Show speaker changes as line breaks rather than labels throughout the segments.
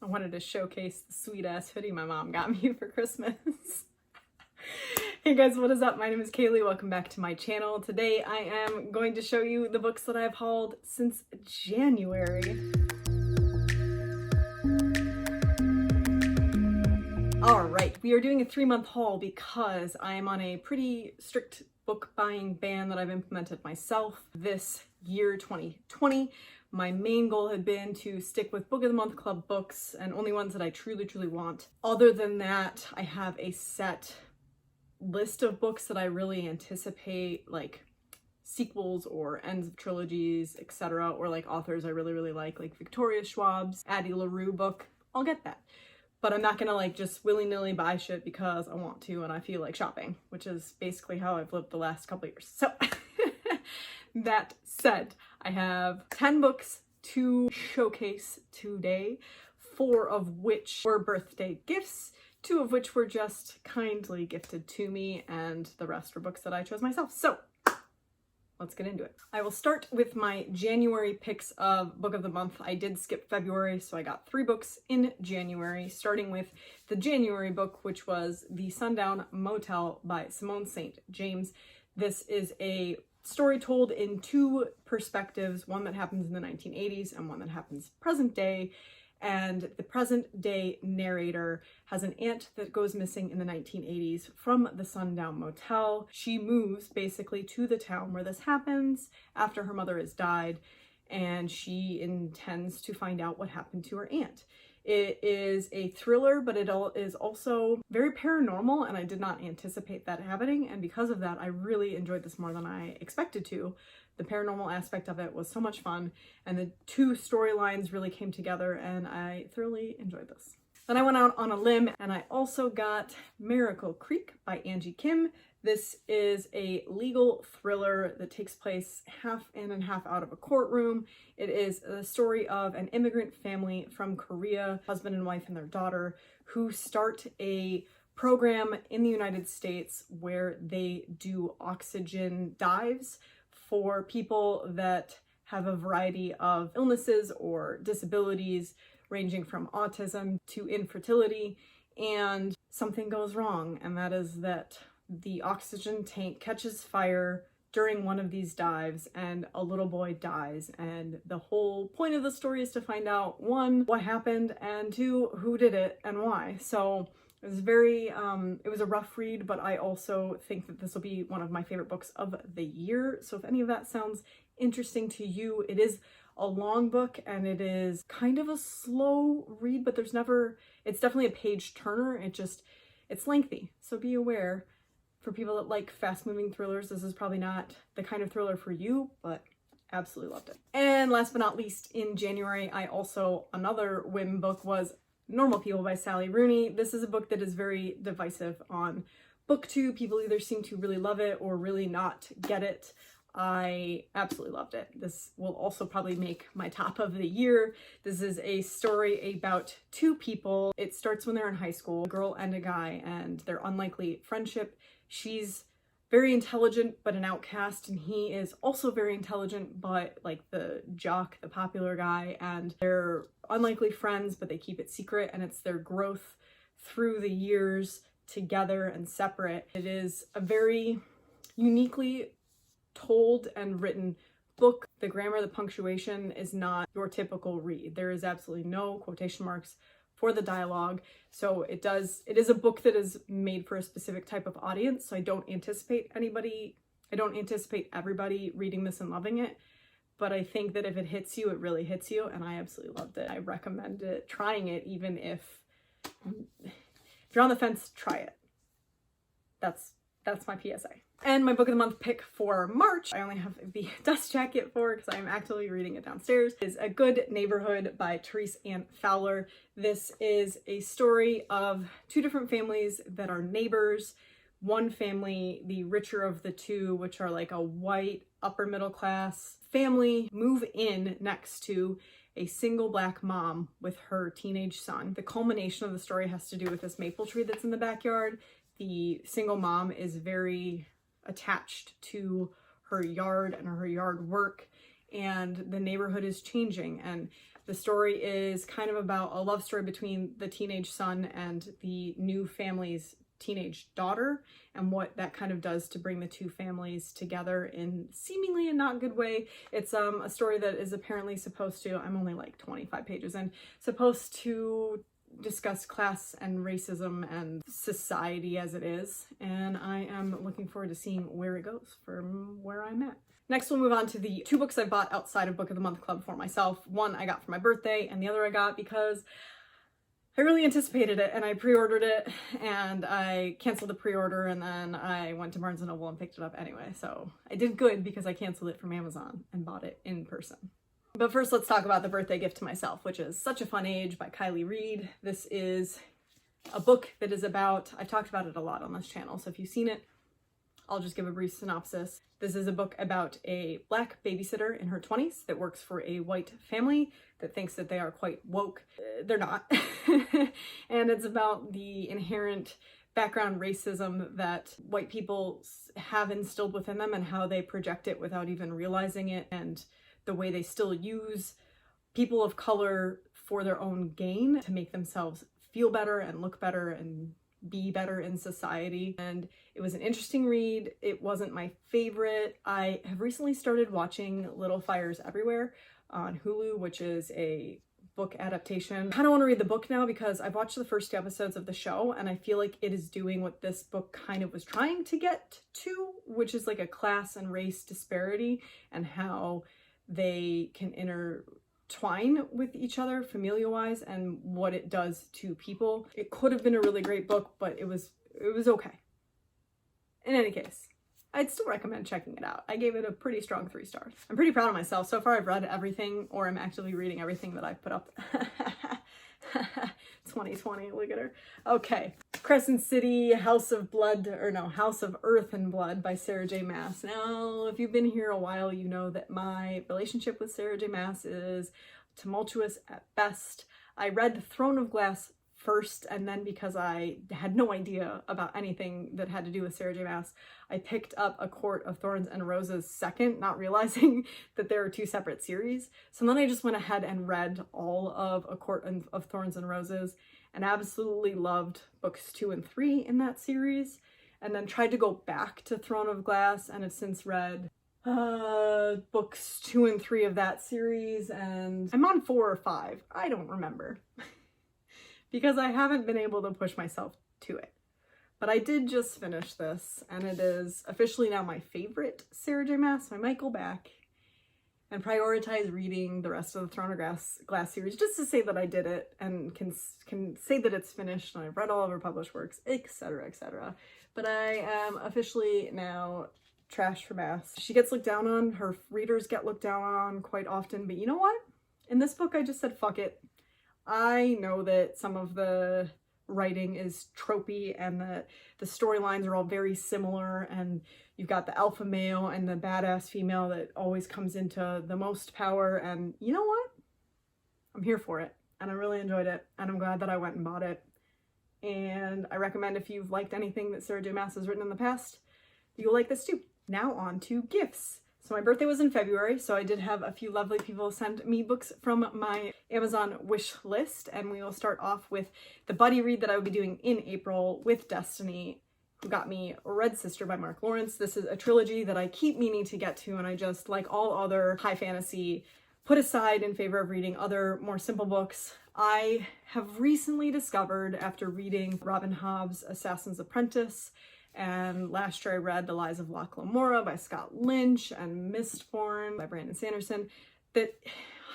I wanted to showcase the sweet ass hoodie my mom got me for Christmas. Hey guys, what is up? My name is Kaylee. Welcome back to my channel. Today I am going to show you the books that I've hauled since January. Alright, we are doing a 3-month haul because I am on a pretty strict book buying ban that I've implemented myself this year 2020. My main goal had been to stick with Book of the Month Club books and only ones that I truly want. Other than that, I have a set list of books that I really anticipate, like sequels or ends of trilogies, etc., or like authors I really like Victoria Schwab's Addie LaRue book. I'll get that. But I'm not gonna like just willy-nilly buy shit because I want to and I feel like shopping, which is basically how I've lived the last couple of years. So that said, I have 10 books to showcase today, 4 of which were birthday gifts, 2 of which were just kindly gifted to me, and the rest were books that I chose myself. So let's get into it. I will start with my January picks of Book of the Month. I did skip February, so I got 3 books in January, starting with the January book, which was The Sundown Motel by Simone St. James. This is a story told in 2 perspectives, one that happens in the 1980s and one that happens present day. And the present day narrator has an aunt that goes missing in the 1980s from the Sundown Motel. She moves basically to the town where this happens after her mother has died, and she intends to find out what happened to her aunt. It is a thriller, but it is also very paranormal, and I did not anticipate that happening, and because of that, I really enjoyed this more than I expected to. The paranormal aspect of it was so much fun, and the 2 storylines really came together, and I thoroughly enjoyed this. Then I went out on a limb, and I also got Miracle Creek by Angie Kim. This is a legal thriller that takes place half in and half out of a courtroom. It is the story of an immigrant family from Korea, husband and wife and their daughter, who start a program in the United States where they do oxygen dives for people that have a variety of illnesses or disabilities, ranging from autism to infertility, and something goes wrong, and that is that the oxygen tank catches fire during one of these dives and a little boy dies, and the whole point of the story is to find out, 1, what happened, and 2, who did it and why. So it was very, it was a rough read, but I also think that this will be one of my favorite books of the year. So if any of that sounds interesting to you, it is a long book and it is kind of a slow read, but it's definitely a page turner. It's lengthy. So be aware. For people that like fast-moving thrillers, this is probably not the kind of thriller for you, but absolutely loved it. And last but not least, in January, another whim book was Normal People by Sally Rooney. This is a book that is very divisive on BookTube. People either seem to really love it or really not get it. I absolutely loved it. This will also probably make my top of the year. This is a story about 2 people. It starts when they're in high school, a girl and a guy, and their unlikely friendship. She's very intelligent, but an outcast, and he is also very intelligent, but like the jock, the popular guy, and they're unlikely friends, but they keep it secret, and it's their growth through the years together and separate. It is a very uniquely told and written book. The grammar, the punctuation is not your typical read. There is absolutely no quotation marks for the dialogue. So it is a book that is made for a specific type of audience. So I don't anticipate everybody reading this and loving it. But I think that if it hits you, it really hits you. And I absolutely loved it. I recommend it, trying it, even if you're on the fence, try it. That's my PSA. And my Book of the Month pick for March, I only have the dust jacket for because I'm actively reading it downstairs, is A Good Neighborhood by Therese Ann Fowler. This is a story of 2 different families that are neighbors. One family, the richer of the 2, which are like a white upper middle class family, move in next to a single Black mom with her teenage son. The culmination of the story has to do with this maple tree that's in the backyard. The single mom is very attached to her yard and her yard work, and the neighborhood is changing, and The story is kind of about a love story between the teenage son and the new family's teenage daughter, and what that kind of does to bring the two families together in seemingly a not good way. It's a story that is apparently supposed to, I'm only like 25 pages in, supposed to discuss class and racism and society as it is, and I am looking forward to seeing where it goes from where I'm at. Next, we'll move on to the two books I bought outside of Book of the Month Club for myself. One I got for my birthday, and the other I got because I really anticipated it, and I pre-ordered it, and I canceled the pre-order, and then I went to Barnes & Noble and picked it up anyway. So I did good because I canceled it from Amazon and bought it in person. But first, let's talk about The Birthday Gift to Myself, which is Such a Fun Age by Kiley Reid. This is a book that is about, I've talked about it a lot on this channel, so if you've seen it, I'll just give a brief synopsis. This is a book about a Black babysitter in her 20s that works for a white family that thinks that they are quite woke. They're not. And it's about the inherent background racism that white people have instilled within them and how they project it without even realizing it, and the way they still use people of color for their own gain to make themselves feel better and look better and be better in society. And it was an interesting read. It wasn't my favorite. I have recently started watching Little Fires Everywhere on Hulu, which is a book adaptation. I kind of want to read the book now because I've watched the first two episodes of the show, and I feel like it is doing what this book kind of was trying to get to, which is like a class and race disparity and how they can intertwine with each other familial-wise and what it does to people. It could have been a really great book, but it was okay. In any case, I'd still recommend checking it out. I gave it a pretty strong 3 stars. I'm pretty proud of myself. So far I've read everything, or I'm actively reading everything that I've put up. 2020, look at her. Okay, Crescent City, House of Earth and Blood by Sarah J. Maas. Now, if you've been here a while, you know that my relationship with Sarah J. Maas is tumultuous at best. I read Throne of Glass first, and then because I had no idea about anything that had to do with Sarah J. Maas, I picked up A Court of Thorns and Roses second, not realizing that there are 2 separate series. So then I just went ahead and read all of A Court of Thorns and Roses and absolutely loved books 2 and 3 in that series, and then tried to go back to Throne of Glass and have since read books 2 and 3 of that series, and I'm on 4 or 5. I don't remember. Because I haven't been able to push myself to it. But I did just finish this, and it is officially now my favorite Sarah J. Maas, so I might go back and prioritize reading the rest of the Throne of Glass series, just to say that I did it, and can say that it's finished, and I've read all of her published works, etc., etc. But I am officially now trash for Maas. She gets looked down on, her readers get looked down on quite often, but you know what? In this book, I just said, fuck it. I know that some of the writing is tropey and that the storylines are all very similar, and you've got the alpha male and the badass female that always comes into the most power, and you know what? I'm here for it, and I really enjoyed it, and I'm glad that I went and bought it. And I recommend, if you've liked anything that Sarah J. Maas has written in the past, you'll like this too. Now on to gifts. So my birthday was in February, so I did have a few lovely people send me books from my Amazon wish list, and we will start off with the buddy read that I will be doing in April with Destiny, who got me Red Sister by Mark Lawrence. This is a trilogy that I keep meaning to get to, and I just, like all other high fantasy, put aside in favor of reading other more simple books. I have recently discovered, after reading Robin Hobb's Assassin's Apprentice, and last year I read The Lies of Locke Lamora by Scott Lynch and Mistborn by Brandon Sanderson, that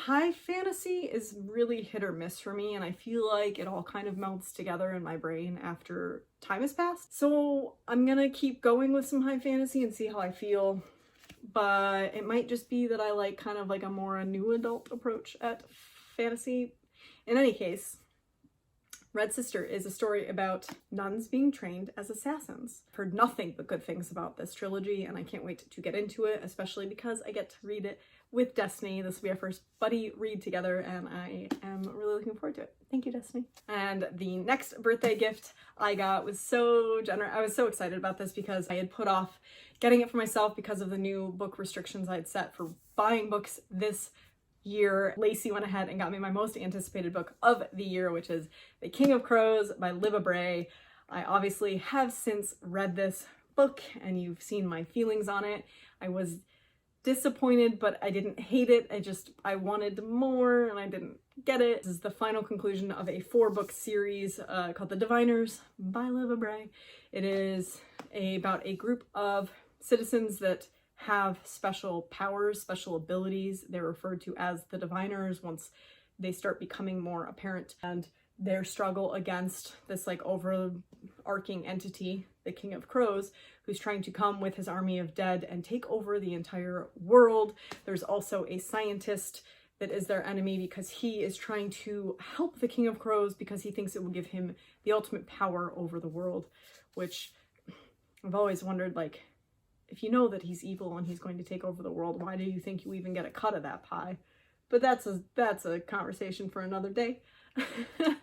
high fantasy is really hit or miss for me, and I feel like it all kind of melts together in my brain after time has passed. So I'm gonna keep going with some high fantasy and see how I feel, but it might just be that I like kind of like a new adult approach at fantasy. In any case, Red Sister is a story about nuns being trained as assassins. I've heard nothing but good things about this trilogy, and I can't wait to get into it, especially because I get to read it with Destiny. This will be our first buddy read together, and I am really looking forward to it. Thank you, Destiny. And the next birthday gift I got was so generous. I was so excited about this because I had put off getting it for myself because of the new book restrictions I had set for buying books this year, Lacey went ahead and got me my most anticipated book of the year, which is The King of Crows by Libba Bray. I obviously have since read this book and you've seen my feelings on it. I was disappointed, but I didn't hate it. I wanted more and I didn't get it. This is the final conclusion of a 4-book series called The Diviners by Libba Bray. It is about a group of citizens that have special powers, special abilities. They're referred to as the Diviners once they start becoming more apparent, and their struggle against this like overarching entity, the King of Crows, who's trying to come with his army of dead and take over the entire world. There's also a scientist that is their enemy because he is trying to help the King of Crows because he thinks it will give him the ultimate power over the world, which I've always wondered, like, if you know that he's evil and he's going to take over the world, why do you think you even get a cut of that pie? But that's a conversation for another day.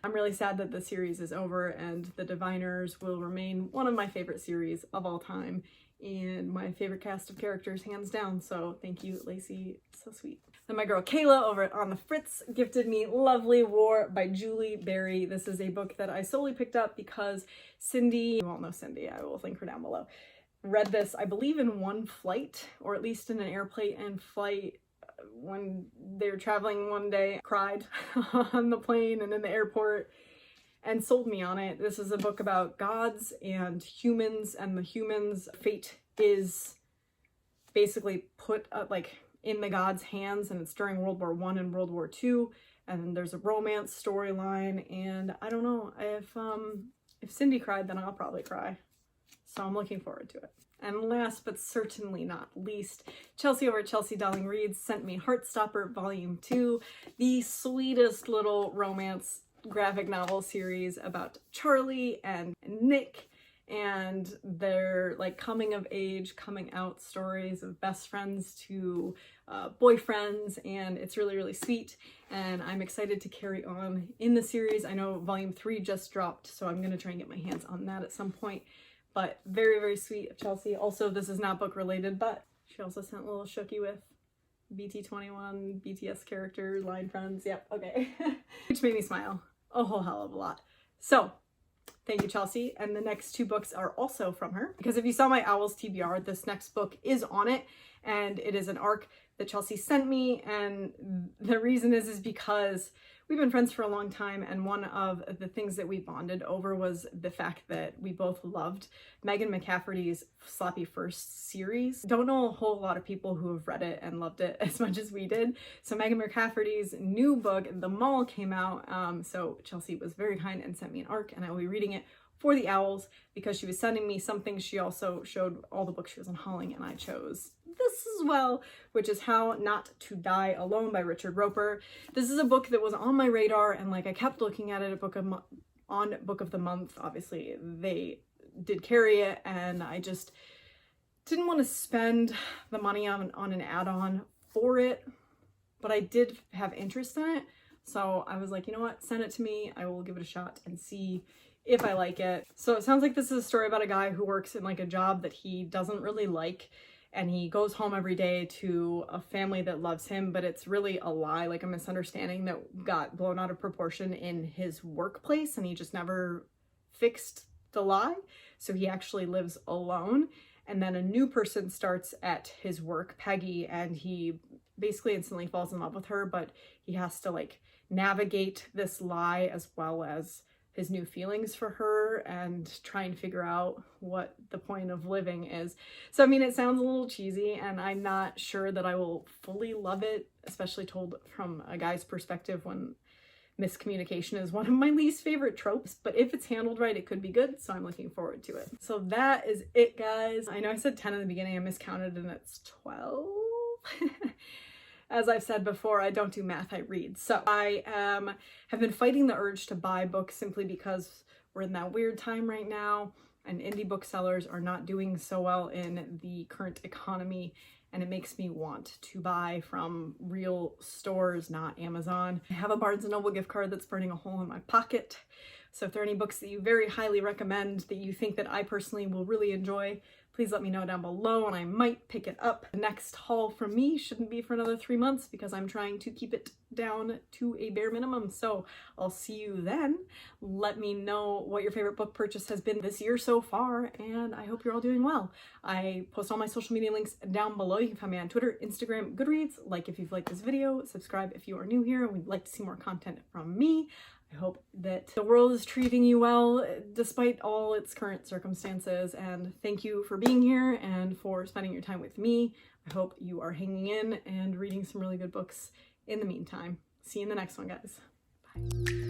I'm really sad that the series is over, and The Diviners will remain one of my favorite series of all time and my favorite cast of characters hands down. So thank you, Lacey. So sweet. Then my girl Kayla over at On the Fritz gifted me Lovely War by Julie Berry. This is a book that I solely picked up because Cindy, you all know Cindy, I will link her down below, read this, I believe, in one flight, or at least in an airplane flight when they were traveling one day, cried on the plane and in the airport, and sold me on it. This is a book about gods and humans, and the humans' fate is basically put like in the gods' hands, and it's during World War I and World War II, and there's a romance storyline, and I don't know, if Cindy cried, then I'll probably cry. So I'm looking forward to it. And last but certainly not least, Chelsea over at Chelsea Darling Reads sent me Heartstopper Volume 2, the sweetest little romance graphic novel series about Charlie and Nick and their like coming of age, coming out stories of best friends to boyfriends, and it's really, really sweet, and I'm excited to carry on in the series. I know Volume 3 just dropped, so I'm gonna try and get my hands on that at some point. But very, very sweet of Chelsea. Also, this is not book related, but she also sent a little shooky with BT21, BTS character, line friends. Yep, okay. Which made me smile a whole hell of a lot. So, thank you, Chelsea. And the next 2 books are also from her. Because if you saw my Owls TBR, this next book is on it. And it is an arc that Chelsea sent me. And the reason is because we've been friends for a long time, and one of the things that we bonded over was the fact that we both loved Megan McCafferty's Sloppy First series. Don't know a whole lot of people who have read it and loved it as much as we did. So Megan McCafferty's new book, The Mall, came out. So Chelsea was very kind and sent me an arc, and I will be reading it for the Owls because she was sending me something. She also showed all the books she was unhauling, and I chose this as well, which is How Not to Die Alone by Richard Roeper. This is a book that was on my radar, and like I kept looking at it at Book of the Month. Obviously they did carry it, and I just didn't want to spend the money on an add-on for it, but I did have interest in it. So I was like, you know what, send it to me. I will give it a shot and see if I like it. So it sounds like this is a story about a guy who works in like a job that he doesn't really like, and he goes home every day to a family that loves him, but it's really a lie, like a misunderstanding that got blown out of proportion in his workplace, and he just never fixed the lie. So he actually lives alone, and then a new person starts at his work, Peggy, and he basically instantly falls in love with her, but he has to like navigate this lie as well as his new feelings for her and try and figure out what the point of living is. So, I mean, it sounds a little cheesy, and I'm not sure that I will fully love it, especially told from a guy's perspective when miscommunication is one of my least favorite tropes, but if it's handled right, it could be good, so I'm looking forward to it. So that is it, guys. I know I said 10 in the beginning, I miscounted, and it's 12. As I've said before, I don't do math, I read. So I have been fighting the urge to buy books simply because we're in that weird time right now, and indie booksellers are not doing so well in the current economy, and it makes me want to buy from real stores, not Amazon. I have a Barnes & Noble gift card that's burning a hole in my pocket. So if there are any books that you very highly recommend that you think that I personally will really enjoy, please let me know down below and I might pick it up. The next haul from me shouldn't be for another 3 months because I'm trying to keep it down to a bare minimum. So I'll see you then. Let me know what your favorite book purchase has been this year so far, and I hope you're all doing well. I post all my social media links down below. You can find me on Twitter, Instagram, Goodreads. Like if you've liked this video, subscribe if you are new here and would like to see more content from me. I hope that the world is treating you well despite all its current circumstances, and thank you for being here and for spending your time with me. I hope you are hanging in and reading some really good books in the meantime. See you in the next one, guys. Bye.